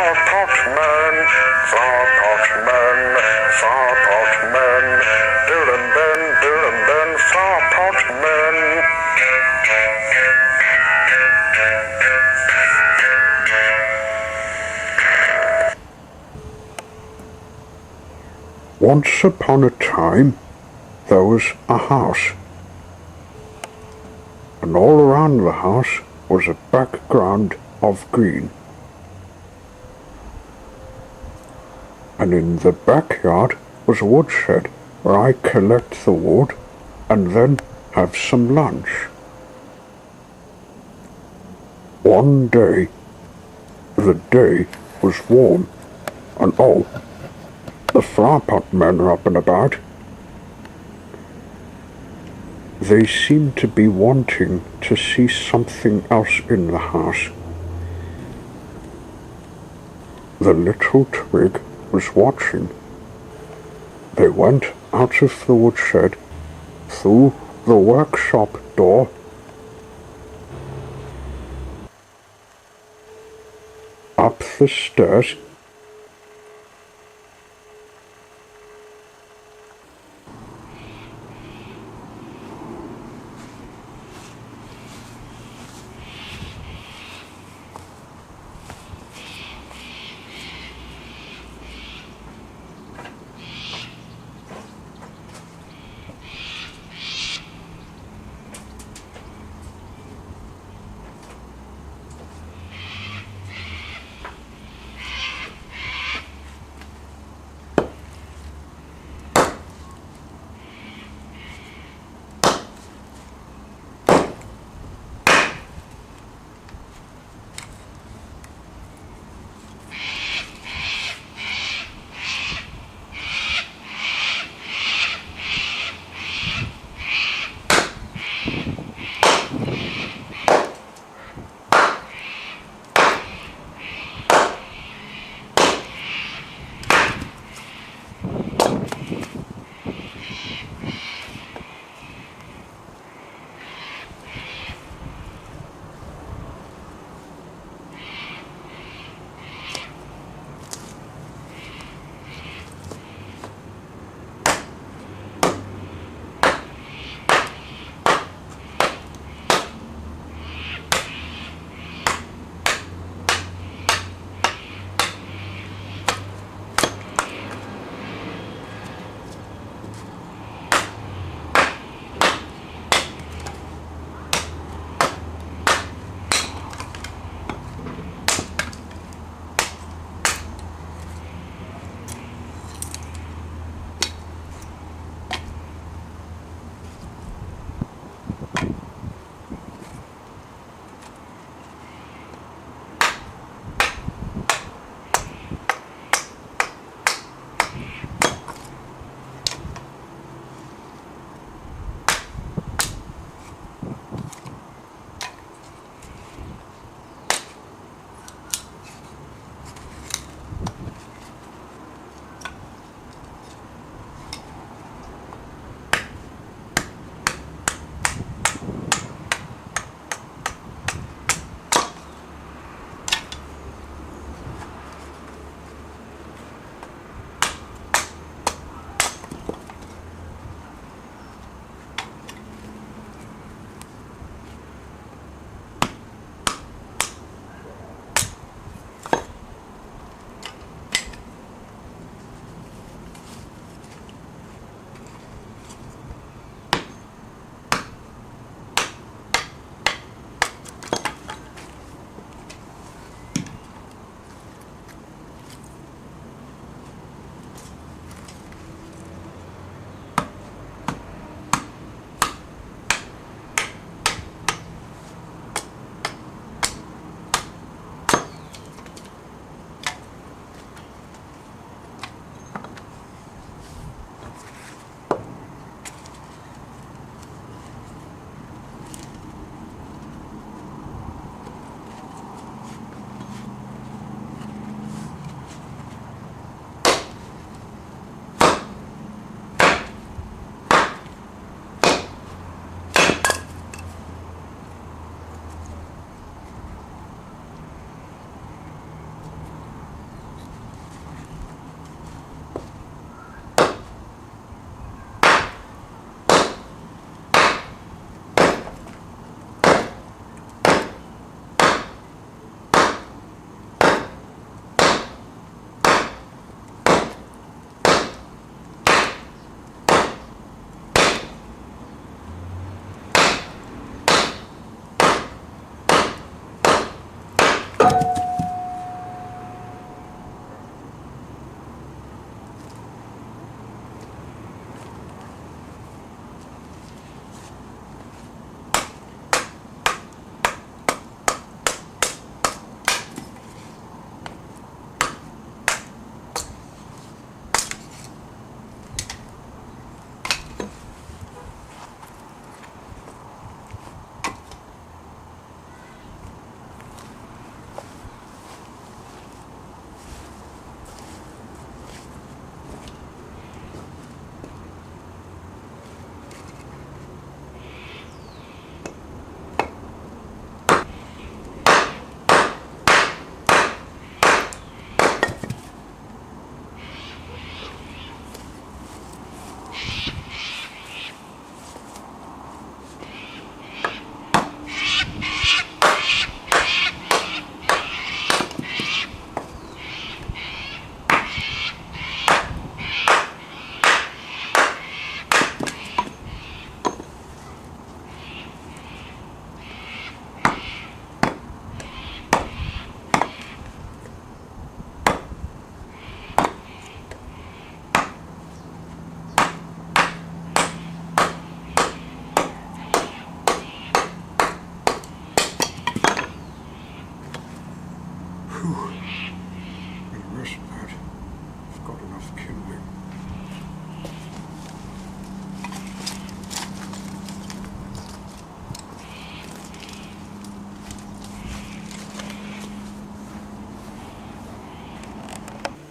Flowerpotman, Flowerpotman, Flowerpotman, doodle-ben, Flowerpotman. Once upon a time, there was a house, and all around the house was a background of green. And in the backyard was a woodshed where I collect the wood and then have some lunch. One day, the day was warm, and oh, the Flowerpot men are up and about. They seemed to be wanting to see something else in the house. The little twig was watching. They went out of the woodshed, through the workshop door, up the stairs,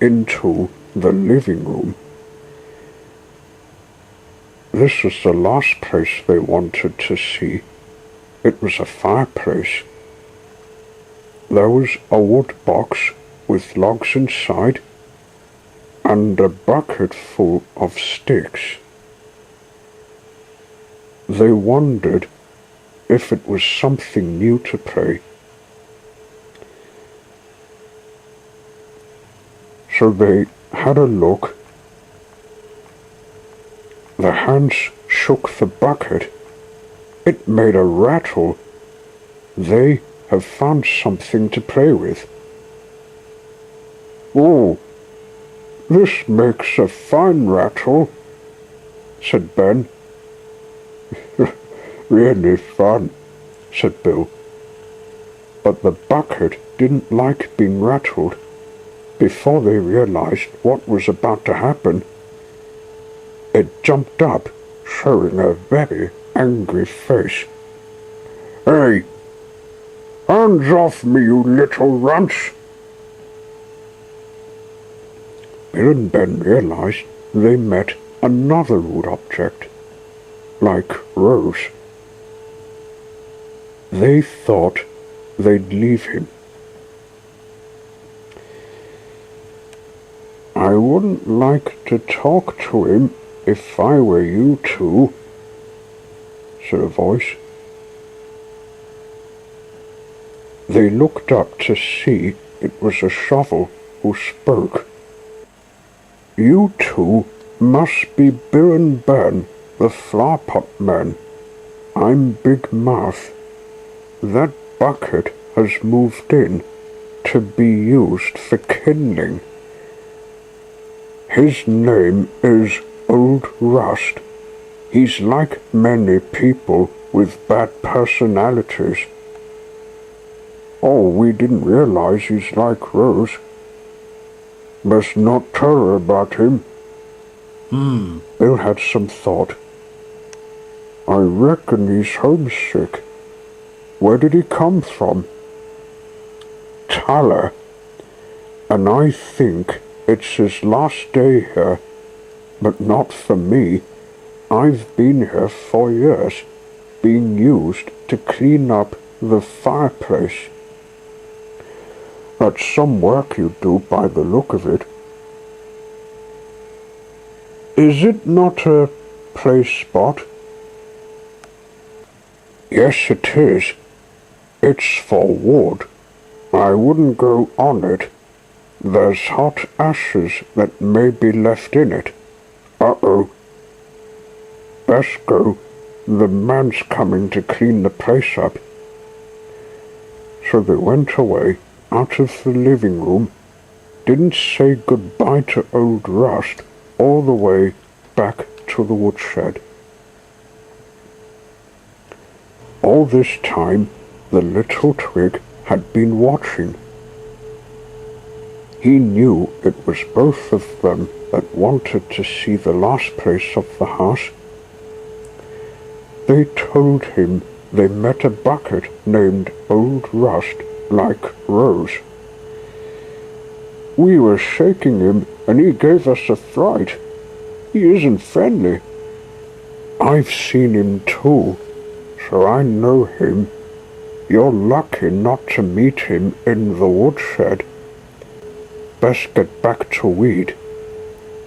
into the living room. This was the last place they wanted to see. It was a fireplace. There was a wood box with logs inside and a bucket full of sticks. They wondered if it was something new to play. So they had a look. Their hands shook the bucket. It made a rattle. They have found something to play with. "Oh, this makes a fine rattle," said Ben. "Really fun," said Bill. But the bucket didn't like being rattled. Before they realized what was about to happen, it jumped up, showing a very angry face. "Hey, hands off me, you little runts!" Bill and Ben realized they met another wood object, like Rose. They thought they'd leave him. "I wouldn't like to talk to him if I were you two," said a voice. They looked up to see it was a shovel who spoke. "You two must be Bill and Ben, the Flowerpot men. I'm Big Mouth. That bucket has moved in to be used for kindling. His name is Old Rust. He's like many people with bad personalities." "Oh, we didn't realize he's like Rose. Best not tell her about him." Bill had some thought. "I reckon he's homesick. Where did he come from?" "Tyler. And I think it's his last day here, but not for me. I've been here for years, being used to clean up the fireplace." "That's some work you do by the look of it." "Is it not a play spot?" "Yes, it is. It's for wood. I wouldn't go on it. There's hot ashes that may be left in it. Uh-oh. Best go. The man's coming to clean the place up." So they went away out of the living room, didn't say goodbye to Old Rust all the way back to the woodshed. All this time, the little twig had been watching. He knew it was both of them that wanted to see the last place of the house. They told him they met a bucket named Old Rust, like Rose. "We were shaking him and he gave us a fright. He isn't friendly." "I've seen him too, so I know him. You're lucky not to meet him in the woodshed. Best get back to Weed.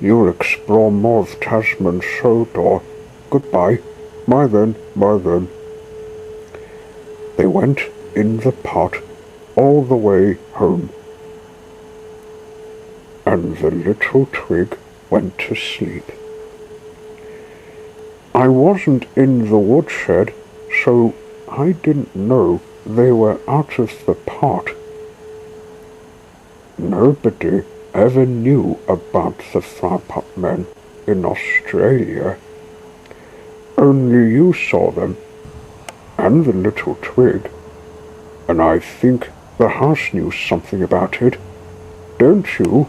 You'll explore more of Tasman's Sodor. Goodbye. Bye then, bye then." They went in the pot all the way home, and the little twig went to sleep. I wasn't in the woodshed, so I didn't know they were out of the pot. Nobody ever knew about the Flowerpot men in Australia. Only you saw them, and the little twig, and I think the house knew something about it, don't you?